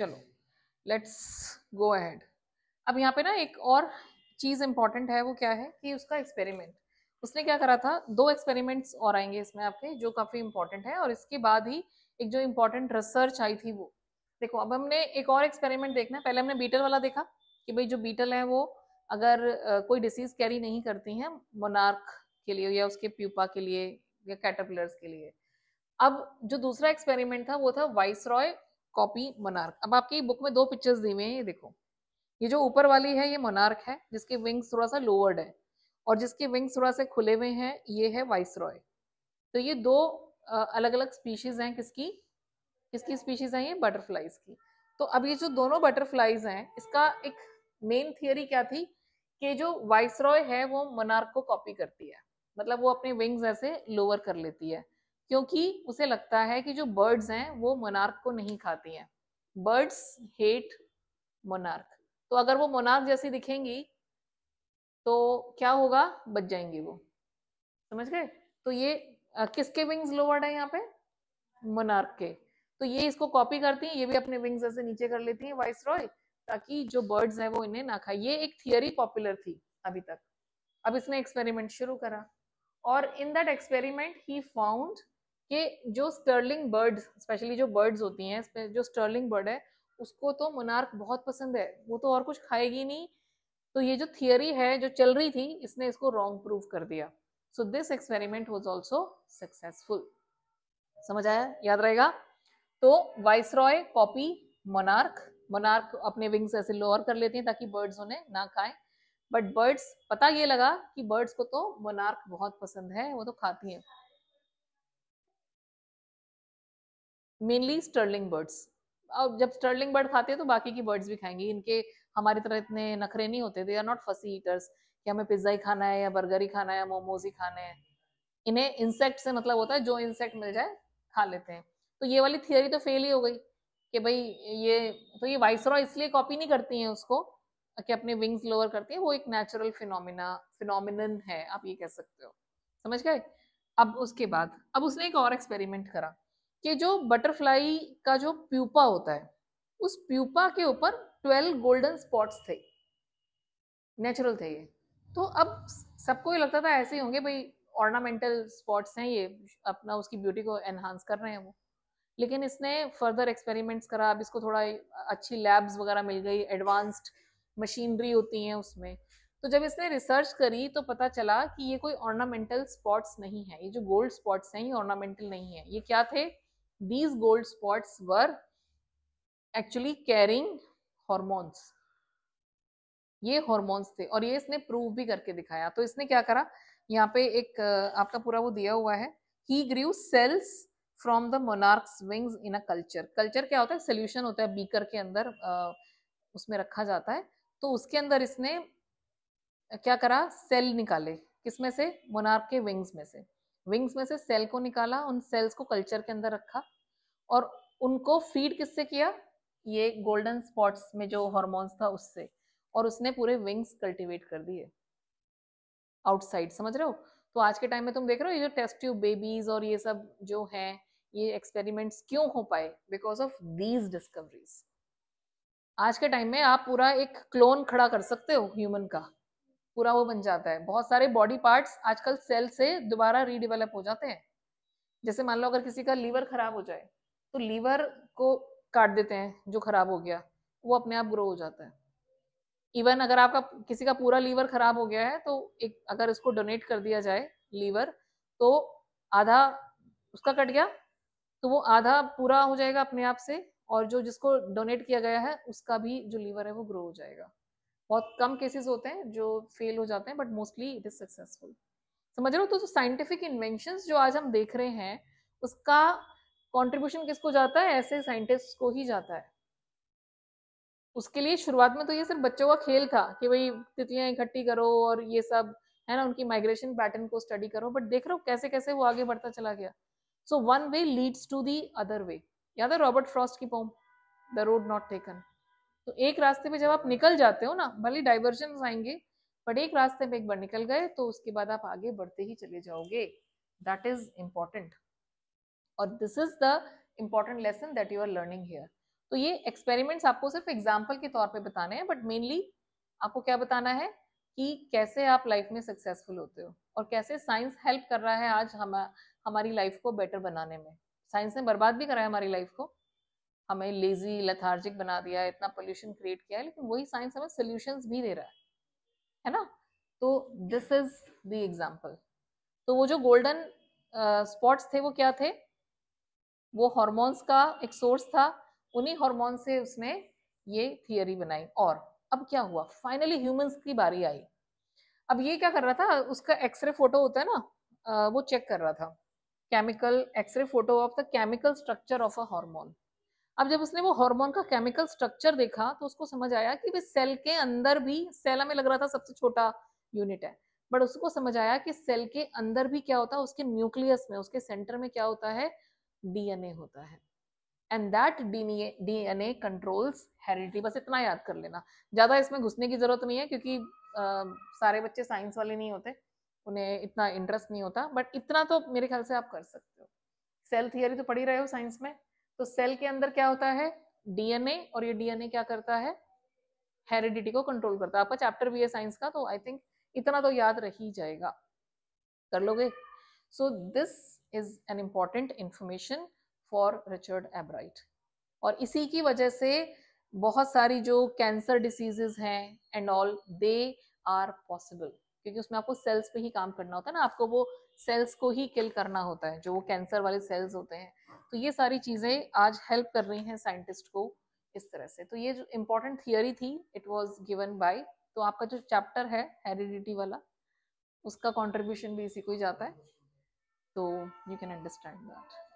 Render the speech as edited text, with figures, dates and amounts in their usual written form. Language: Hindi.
चलो लेट्स गो अहेड। अब यहाँ पे ना एक और चीज इंपॉर्टेंट है, वो क्या है कि उसका एक्सपेरिमेंट। उसने क्या करा था, दो एक्सपेरिमेंट्स और आएंगे इसमें आपके जो काफी इंपॉर्टेंट है, और इसके बाद ही एक जो इंपॉर्टेंट रिसर्च आई थी वो देखो। अब हमने एक और एक्सपेरिमेंट देखना है। पहले हमने बीटल वाला देखा कि भाई जो बीटल है वो अगर कोई डिसीज कैरी नहीं करती हैं मोनार्क के लिए या उसके प्यूपा के लिए या कैटरपिलर्स के लिए। अब जो दूसरा एक्सपेरिमेंट था वो था वाइसरॉय कॉपी मोनार्क। अब आपकी बुक में दो पिक्चर्स दी हुई हैं, ये देखो। ये जो ऊपर वाली है ये मोनार्क है जिसके विंग्स थोड़ा सा लोवर्ड है, और जिसके विंग्स थोड़ा से खुले हुए हैं ये है वाइसरॉय। तो ये दो अलग अलग स्पीशीज हैं। किसकी किसकी स्पीशीज हैं? ये बटरफ्लाईज की। तो अब ये जो दोनों बटरफ्लाईज हैं इसका एक मेन थियरी क्या थी कि जो वाइसरॉय है वो मोनार्क को कॉपी करती है, मतलब वो अपने विंग्स ऐसे लोअर कर लेती है, क्योंकि उसे लगता है कि जो बर्ड्स हैं वो मोनार्क को नहीं खाती हैं। Birds hate monarch. तो अगर वो मोनार्क जैसी दिखेंगी तो क्या होगा, बच जाएंगी वो। समझ गए? तो ये किसके विंग्स लोवर्ड है यहाँ पे? मोनार्क के। तो ये इसको कॉपी करती हैं, ये भी अपने विंग्स ऐसे नीचे कर लेती हैं वाइसरॉय, ताकि जो बर्ड्स हैं वो इन्हें ना खाए। ये एक थियरी पॉपुलर थी अभी तक। अब इसने एक्सपेरिमेंट शुरू करा, और in that experiment he found कि जो स्टर्लिंग बर्ड्स, स्पेशली जो बर्ड्स होती हैं, जो स्टर्लिंग बर्ड है उसको तो मोनार्क बहुत पसंद है, वो तो और कुछ खाएगी नहीं। तो ये जो थियरी है जो चल रही थी इसने इसको रॉन्ग प्रूव कर दिया। So this experiment was also successful. समझ आया? याद रहेगा। तो वाइसरॉय कॉपी मोनार्क। मोनार्क अपने विंग्स ऐसे लोअर कर लेती हैं ताकि बर्ड्स उन्हें ना खाएं, बट बर्ड्स, पता ये लगा कि बर्ड्स को तो मोनार्क बहुत पसंद है, वो तो खाती हैं मेनली स्टर्लिंग बर्ड्स। अब जब स्टर्लिंग बर्ड खाते हैं तो बाकी की बर्ड्स भी खाएंगी। इनके हमारी तरह इतने नखरे नहीं होते, दे आर नॉट फसी ईटर्स कि हमें पिज्जा ही खाना है या बर्गर ही खाना है या मोमोज ही खाने हैं। इन्हें इंसेक्ट से मतलब होता है, जो इंसेक्ट मिल जाए खा लेते हैं। तो ये वाली थियरी तो फेल ही हो गई कि भाई ये, तो ये वाइसरॉय इसलिए कॉपी नहीं करती हैं उसको कि अपने विंग्स लोअर करती हैं, वो एक नेचुरल फिनोमिनन है, आप ये कह सकते हो। समझ गए? अब उसके बाद अब उसने एक और एक्सपेरिमेंट करा कि जो बटरफ्लाई का जो प्यूपा होता है उस प्यूपा के ऊपर 12 गोल्डन स्पॉट्स थे, नेचुरल थे ये। तो अब सबको ये लगता था ऐसे ही होंगे भाई, ऑर्नामेंटल स्पॉट्स हैं ये, अपना उसकी ब्यूटी को एनहांस कर रहे हैं वो। लेकिन इसने फर्दर एक्सपेरिमेंट्स करा। अब इसको थोड़ा अच्छी लैब्स वगैरह मिल गई, एडवांस्ड मशीनरी होती हैं उसमें। तो जब इसने रिसर्च करी तो पता चला कि ये कोई ऑर्नामेंटल स्पॉट्स नहीं है, ये जो गोल्ड स्पॉट्स हैं ये ऑर्नामेंटल नहीं है। ये क्या थे? These gold spots were actually carrying hormones. ये हॉर्मोन्स थे, और ये इसने प्रूव भी करके दिखाया। तो इसने क्या करा, यहाँ पे एक आपका पूरा वो दिया हुआ है। He grew cells from the monarch's wings in a culture. Culture क्या होता है? सोल्यूशन होता है बीकर के अंदर, उसमें रखा जाता है। तो उसके अंदर इसने क्या करा, सेल निकाले। किसमें से? मोनार्क के विंग्स में से। विंग्स में से सेल को निकाला, उन सेल्स को कल्चर के अंदर रखा, और उनको फीड किससे किया? ये गोल्डन स्पॉट्स में जो हॉर्मोन्स था उससे। और उसने पूरे विंग्स कल्टीवेट कर दिए आउटसाइड। समझ रहे हो? तो आज के टाइम में तुम देख रहे हो ये जो टेस्ट ट्यूब बेबीज और ये सब जो हैं, ये एक्सपेरिमेंट्स क्यों हो पाए? Because of these discoveries. आज के टाइम में आप पूरा एक क्लोन खड़ा कर सकते हो ह्यूमन का, पूरा वो बन जाता है। बहुत सारे बॉडी पार्ट्स आजकल सेल से दोबारा रीडेवलप हो जाते हैं। जैसे मान लो अगर किसी का लीवर खराब हो जाए तो लीवर को काट देते हैं, जो खराब हो गया वो अपने आप ग्रो हो जाता है। इवन अगर आपका किसी का पूरा लीवर खराब हो गया है तो एक अगर इसको डोनेट कर दिया जाए लीवर, तो आधा उसका कट गया तो वो आधा पूरा हो जाएगा अपने आप से, और जो जिसको डोनेट किया गया है उसका भी जो लीवर है वो ग्रो हो जाएगा। बहुत कम केसेस होते हैं जो फेल हो जाते हैं, but mostly it is successful. समझ रहे हो? तो जो साइंटिफिक इन्वेंशंस जो आज हम देख रहे हैं उसका कंट्रीब्यूशन किसको जाता है? ऐसे साइंटिस्ट को ही जाता है। उसके लिए शुरुआत में तो ये सिर्फ बच्चों का खेल था कि भाई तितलियां इकट्ठी करो और ये सब, है ना, उनकी माइग्रेशन पैटर्न को स्टडी करो, बट देख रहे हो कैसे कैसे वो आगे बढ़ता चला गया। So one way leads to the other way. याद है रॉबर्ट फ्रॉस्ट की poem, the road not taken? तो एक रास्ते पे जब आप निकल जाते हो ना, भले डाइवर्जन आएंगे, बट एक रास्ते पे एक बार निकल गए तो उसके बाद आप आगे बढ़ते ही चले जाओगे। दैट इज इंपॉर्टेंट, और this is the important lesson that you are learning here. तो ये एक्सपेरिमेंट्स आपको सिर्फ एग्जाम्पल के तौर पे बताने हैं, बट मेनली आपको क्या बताना है कि कैसे आप लाइफ में सक्सेसफुल होते हो और कैसे साइंस हेल्प कर रहा है आज हमारी लाइफ को बेटर बनाने में। साइंस ने बर्बाद भी करा है हमारी लाइफ को, हमें लेजी लेथार्जिक बना दिया है, इतना पोल्यूशन क्रिएट किया है, लेकिन वही साइंस हमें सोल्यूशंस भी दे रहा है ना। तो दिस इज द एग्जाम्पल। तो वो जो गोल्डन स्पॉट्स थे वो क्या थे, वो हॉर्मोन्स का एक सोर्स था, उन्हीं हॉर्मोन से उसने ये थियरी बनाई। और अब क्या हुआ, फाइनली ह्यूमंस की बारी आई। अब ये क्या कर रहा था, उसका एक्सरे फोटो होता है ना, वो चेक कर रहा था, chemical X-ray photo of the chemical structure of a hormone. अब जब उसने वो हार्मोन का केमिकल स्ट्रक्चर देखा तो उसको समझ आया कि भाई सेल के अंदर भी, सेल हमें लग रहा था सबसे छोटा यूनिट है, बट उसको समझ आया कि सेल के अंदर भी क्या होता है, उसके न्यूक्लियस में, उसके सेंटर में क्या होता है, डीएनए होता है। And that DNA controls heredity. बस इतना याद कर लेना, ज्यादा इसमें घुसने की जरूरत नहीं है, क्योंकि सारे बच्चे साइंस वाले नहीं होते, उन्हें इतना इंटरेस्ट नहीं होता, बट इतना तो मेरे ख्याल से आप कर सकते हो। सेल थियरी तो पढ़ी रहे हो साइंस में, तो सेल के अंदर क्या होता है, डीएनए, और ये डीएनए क्या करता है, हेरिडिटी को कंट्रोल करता है। आपका चैप्टर भी है साइंस का, तो आई थिंक इतना तो याद रह ही जाएगा, कर लोगे। So this is an important information for Richard Ebright. और इसी की वजह से बहुत सारी जो कैंसर डिसीजेज हैं and all, they are possible, क्योंकि उसमें आपको सेल्स पे ही काम करना होता है ना, आपको वो सेल्स को ही किल करना होता है, जो वो कैंसर वाले सेल्स होते हैं। तो ये सारी चीजें आज हेल्प कर रही हैं साइंटिस्ट को इस तरह से। तो ये जो इम्पोर्टेंट थियरी थी, इट वाज गिवन बाय, तो आपका जो चैप्टर है हेरिडिटी वाला, उसका कंट्रीब्यूशन भी इसी को ही जाता है, तो यू कैन अंडरस्टैंड दैट।